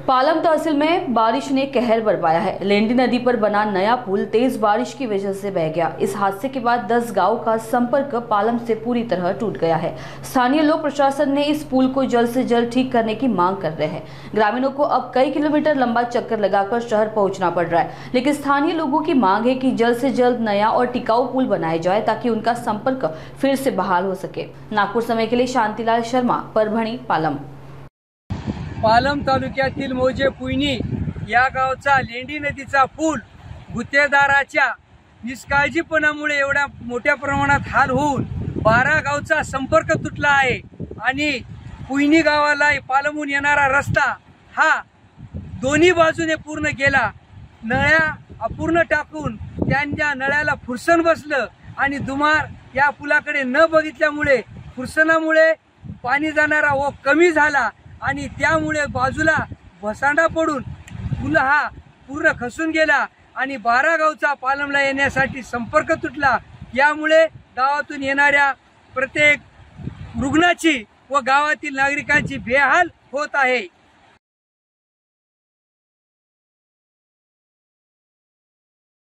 पालम तहसील में बारिश ने कहर बरपाया है। लेंडी नदी पर बना नया पुल तेज बारिश की वजह से बह गया। इस हादसे के बाद 10 गांव का संपर्क पालम से पूरी तरह टूट गया है। स्थानीय लोग प्रशासन ने इस पुल को जल्द से जल्द ठीक करने की मांग कर रहे हैं। ग्रामीणों को अब कई किलोमीटर लंबा चक्कर लगाकर शहर पहुंचना पड़ रहा है, लेकिन स्थानीय लोगों की मांग है कि जल्द से जल्द नया और टिकाऊ पुल बनाया जाए ताकि उनका संपर्क फिर से बहाल हो सके। नागपुर समय के लिए शांतिलाल शर्मा, परभणी, पालम। पालम तालुक्यातील मौजे पुयनी या गावचा लेंडी नदीचा पूल गुत्तेदाराच्या निष्काळजीपणामुळे एवढ्या मोठ्या प्रमाणात हाल होऊन 12 गावचा संपर्क तुटला आहे आणि पुयनी गावाला पालमहून येणारा रस्ता हा दोन्ही बाजूने पूर्ण गेला। नळ्या अपूर्ण टाकून त्यांच्या नळ्याला फुरसन बसलं आणि दुमार या पुलाकडे न बघितल्यामुळे फुरसनामुळे पाणी जाणारा ओघ कमी झाला आणि त्यामुळे बाजूला भसांडा पडून पूल हा पूर्ण खसून गेला आणि 12 गावचा पालमला येण्यासाठी संपर्क तुटला। यामुळे गावातून येणाऱ्या प्रत्येक रुग्णाची व गावातील नागरिकांची बेहाल होत आहे।